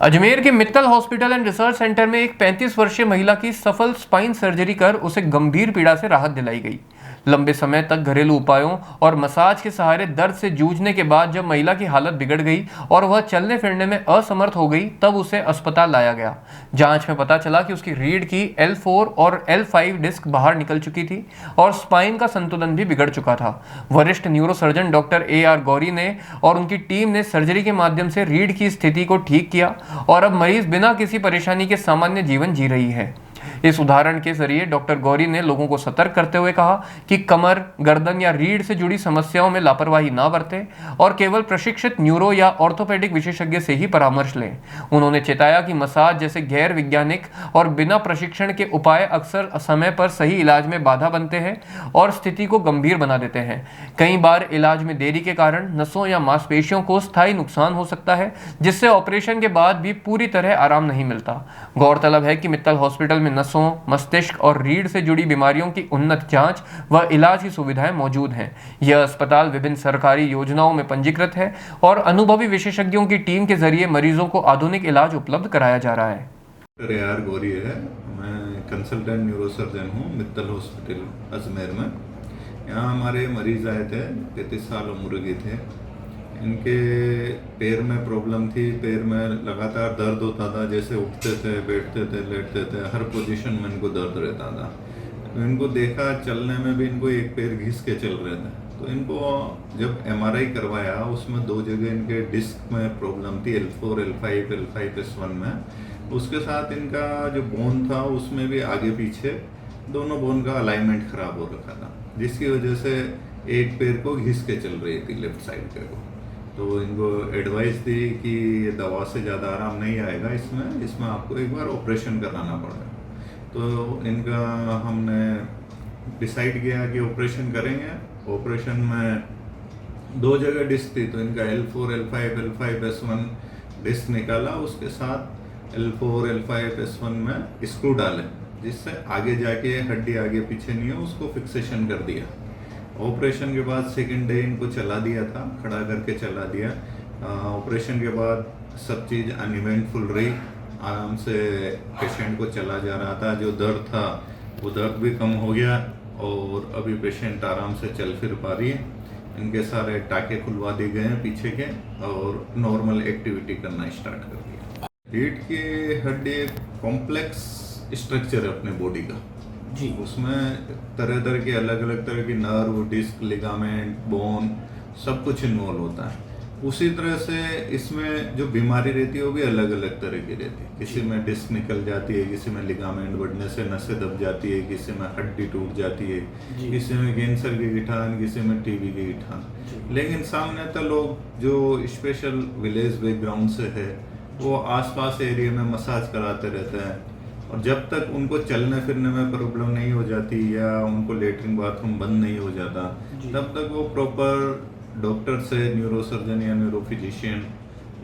अजमेर के Mittal hospital and research centre में एक 35 वर्षीय महिला की सफल स्पाइन सर्जरी कर उसे गंभीर पीड़ा से राहत दिलाई गई। लंबे समय तक घरेलू उपायों और मसाज के सहारे दर्द से जूझने के बाद जब महिला की हालत बिगड़ गई और वह चलने फिरने में असमर्थ हो गई, तब उसे अस्पताल लाया गया। जांच में पता चला कि उसकी रीढ़ की L4 और L5 डिस्क बाहर निकल चुकी थी और स्पाइन का संतुलन भी बिगड़ चुका था। वरिष्ठ न्यूरोसर्जन डॉक्टर AR गौरी ने और उनकी टीम ने सर्जरी के माध्यम से रीढ़ की स्थिति को ठीक किया और अब मरीज बिना किसी परेशानी के सामान्य जीवन जी रही है। इस उदाहरण के जरिए डॉक्टर गौरी ने लोगों को सतर्क करते हुए कहा कि कमर, गर्दन या रीढ़ से जुड़ी समस्याओं में लापरवाही ना बरतें और केवल प्रशिक्षित न्यूरो या ऑर्थोपेडिक विशेषज्ञ से ही परामर्श लें। उन्होंने चेताया कि मसाज जैसे गैर वैज्ञानिक और बिना प्रशिक्षण के उपाय अक्सर समय पर सही इलाज में बाधा बनते हैं और स्थिति को गंभीर बना देते हैं। कई बार इलाज में देरी के कारण नसों या मांसपेशियों को स्थायी नुकसान हो सकता है, जिससे ऑपरेशन के बाद भी पूरी तरह आराम नहीं मिलता। गौरतलब है कि मित्तल हॉस्पिटल में नसों, मस्तिष्क और रीढ़ से जुड़ी बीमारियों की उन्नत जांच व इलाज की सुविधाएं मौजूद हैं। यह अस्पताल विभिन्न सरकारी योजनाओं में पंजीकृत है और अनुभवी विशेषज्ञों की टीम के जरिए मरीजों को आधुनिक इलाज उपलब्ध कराया जा रहा है। डॉक्टर AR गौरी है, मैं कंसल्टेंट न्यूरोसर्जन हूँ मित्तल हॉस्पिटल अजमेर में। यहाँ हमारे मरीज आए थे, 33 साल उम्र के थे। इनके पैर में प्रॉब्लम थी, पैर में लगातार दर्द होता था, जैसे उठते थे, बैठते थे, लेटते थे, हर पोजीशन में इनको दर्द रहता था। तो इनको देखा, चलने में भी इनको एक पैर घिस के चल रहे थे। तो इनको जब MRI करवाया, उसमें 2 जगह इनके डिस्क में प्रॉब्लम थी, L4, L5, L5S1 में। उसके साथ इनका जो बोन था उसमें भी आगे पीछे दोनों बोन का अलाइनमेंट खराब हो रखा था, जिसकी वजह से एक पैर को घिस के चल रही थी, लेफ्ट साइड पे को। तो इनको एडवाइस दी कि ये दवा से ज़्यादा आराम नहीं आएगा, इसमें आपको एक बार ऑपरेशन कराना पड़ेगा। तो इनका हमने डिसाइड किया कि ऑपरेशन करेंगे। ऑपरेशन में 2 जगह डिस्क थी, तो इनका L4, L5, L5S1 डिस्क निकाला, उसके साथ L4, L5S1 में स्क्रू डाले, जिससे आगे जाके हड्डी आगे पीछे नहीं हो, उसको फिक्सेशन कर दिया। ऑपरेशन के बाद सेकेंड डे इनको चला दिया था, खड़ा करके चला दिया। ऑपरेशन के बाद सब चीज़ अनइवेंटफुल रही, आराम से पेशेंट को चला जा रहा था। जो दर्द था वो दर्द भी कम हो गया और अभी पेशेंट आराम से चल फिर पा रही है। इनके सारे टाके खुलवा दिए गए हैं पीछे के और नॉर्मल एक्टिविटी करना स्टार्ट कर दिया। रीढ़ की हड्डी एक कॉम्प्लेक्स स्ट्रक्चर है अपने बॉडी का जी। उसमें तरह तरह के अलग अलग तरह की नर्व, डिस्क, लिगामेंट, बोन सब कुछ इन्वॉल्व होता है। उसी तरह से इसमें जो बीमारी रहती है वो भी अलग अलग तरह की रहती है। किसी में डिस्क निकल जाती है, किसी में लिगामेंट बढ़ने से नसें दब जाती है, किसी में हड्डी टूट जाती है, किसी में कैंसर की गिठान, किसी में TB की गिठान। लेकिन सामने तो लोग जो स्पेशल विलेज बैकग्राउंड से है वो आसपास एरिया में मसाज कराते रहते हैं, और जब तक उनको चलने फिरने में प्रॉब्लम नहीं हो जाती या उनको लेटरिन बाथरूम बंद नहीं हो जाता, तब तक वो प्रॉपर डॉक्टर से, न्यूरोसर्जन या न्यूरोफिजिशियन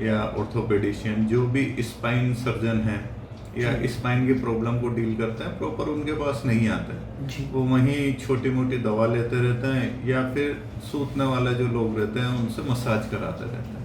या ऑर्थोपेडिशियन, जो भी स्पाइन सर्जन है या स्पाइन की प्रॉब्लम को डील करते हैं, प्रॉपर उनके पास नहीं आते। वो वहीं छोटी मोटी दवा लेते रहते हैं या फिर सूतने वाले जो लोग रहते हैं उनसे मसाज कराते रहते हैं।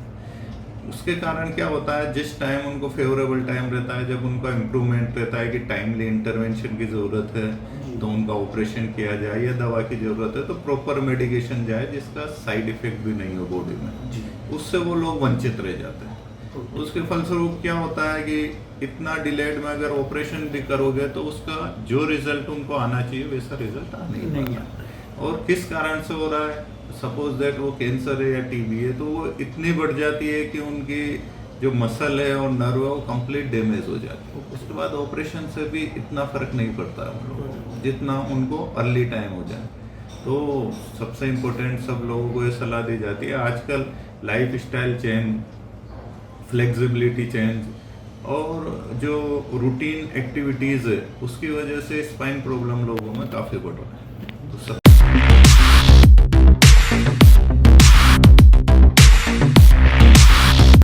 उसके कारण क्या होता है, जिस टाइम उनको फेवरेबल टाइम रहता है, जब उनका इम्प्रूवमेंट रहता है कि टाइमली इंटरवेंशन की ज़रूरत है, तो उनका ऑपरेशन किया जाए या दवा की ज़रूरत है तो प्रॉपर मेडिकेशन जाए जिसका साइड इफेक्ट भी नहीं हो बॉडी में। उससे वो लोग वंचित रह जाते हैं। उसके फलस्वरूप क्या होता है कि इतना डिलेड में अगर ऑपरेशन भी करोगे तो उसका जो रिजल्ट उनको आना चाहिए वैसा रिजल्ट आ नहीं पाता। और किस कारण से हो रहा है, सपोज दैट वो कैंसर है या TB है, तो वो इतनी बढ़ जाती है कि उनकी जो मसल है और नर्व है वो कंप्लीट डैमेज हो जाती है। उसके बाद ऑपरेशन से भी इतना फर्क नहीं पड़ता है उन लोगों को, जितना उनको अर्ली टाइम हो जाए। तो सबसे इम्पोर्टेंट सब लोगों को ये सलाह दी जाती है, आजकल life style change, flexibility change और जो रूटीन एक्टिविटीज़ है उसकी वजह से स्पाइन प्रॉब्लम लोगों में काफ़ी बढ़ रहा है। तो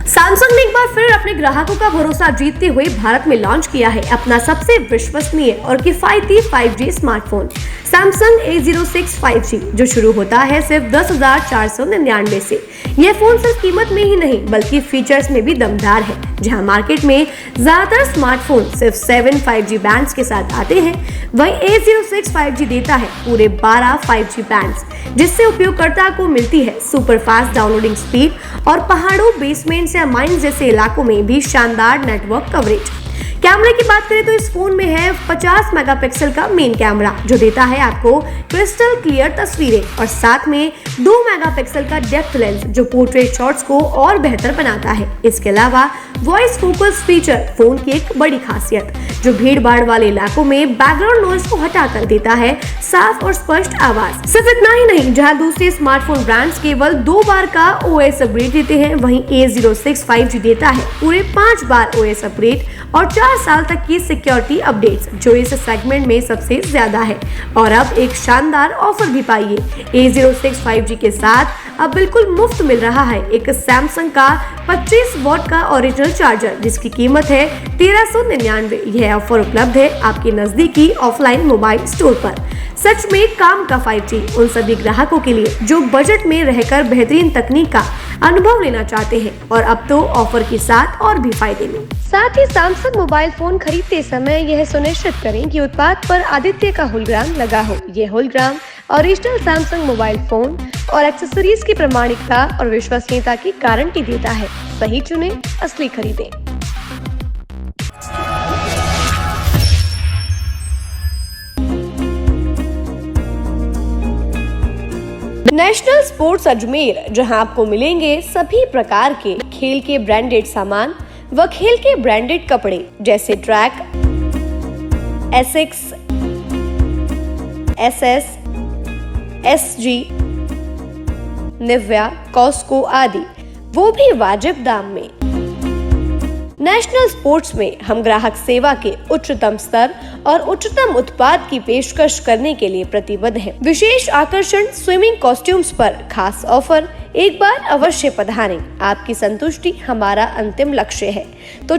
सैमसंग ने एक बार फिर अपने ग्राहकों का भरोसा जीतते हुए भारत में लॉन्च किया है अपना सबसे विश्वसनीय और किफायती 5G smartphone Samsung A06 5G, जो शुरू होता है सिर्फ 10,499 से। यह फोन सिर्फ कीमत में ही नहीं बल्कि फीचर्स में भी दमदार है। जहां मार्केट में ज्यादातर स्मार्टफोन सिर्फ 7 5G बैंड्स के साथ आते हैं, वहीं A06 5G देता है पूरे 12 5G बैंड्स, जिससे उपयोगकर्ता को मिलती है सुपर फास्ट डाउनलोडिंग स्पीड और पहाड़ों, बेसमेंट्स या माइंस जैसे इलाकों में भी शानदार नेटवर्क कवरेज। कैमरे की बात करें तो इस फोन में है 50 मेगापिक्सल का मेन कैमरा, जो देता है आपको क्रिस्टल क्लियर तस्वीरें, और साथ में 2 मेगापिक्सल का डेप्थ लेंस जो पोर्ट्रेट शॉट्स को और बेहतर बनाता है। इसके अलावा वॉइस फोकस फीचर फोन की एक बड़ी खासियत, जो भीड़ भाड़ वाले इलाकों में बैकग्राउंड नॉइज को हटाकर देता है साफ और स्पष्ट आवाज। सिर्फ इतना ही नहीं, जहां दूसरे स्मार्टफोन ब्रांड्स केवल 2 बार का OS अपग्रेड देते हैं, वहीं A06 5G देता है पूरे 5 बार OS अपग्रेड और 4 साल तक की सिक्योरिटी अपडेट्स, जो इस सेगमेंट में सबसे ज्यादा है। और अब एक शानदार ऑफर भी पाइए। A06 5G के साथ अब बिल्कुल मुफ्त मिल रहा है एक सैमसंग का 25 वॉट का ओरिजिनल चार्जर, जिसकी कीमत है 1399। यह ऑफर उपलब्ध है आपके नजदीकी ऑफलाइन मोबाइल स्टोर पर। सच में काम का 5G उन सभी ग्राहकों के लिए जो बजट में रहकर बेहतरीन तकनीक का अनुभव लेना चाहते हैं, और अब तो ऑफर के साथ और भी फायदे में। साथ ही सैमसंग मोबाइल फोन खरीदते समय यह सुनिश्चित करें कि उत्पाद पर आदित्य का होलोग्राम लगा हो। यह hologram original Samsung mobile phone और एक्सेसरीज की प्रामाणिकता और विश्वसनीयता की गारंटी देता है। सही चुने, असली खरीदें। नेशनल स्पोर्ट्स अजमेर, जहां आपको मिलेंगे सभी प्रकार के खेल के ब्रांडेड सामान व खेल के ब्रांडेड कपड़े, जैसे track, Asics, SS, SG, Nivia, Cosco आदि, वो भी वाजिब दाम में। नेशनल स्पोर्ट्स में हम ग्राहक सेवा के उच्चतम स्तर और उच्चतम उत्पाद की पेशकश करने के लिए प्रतिबद्ध हैं। विशेष आकर्षण स्विमिंग कॉस्ट्यूम्स पर खास ऑफर, एक बार अवश्य पधारें। आपकी संतुष्टि हमारा अंतिम लक्ष्य है। तो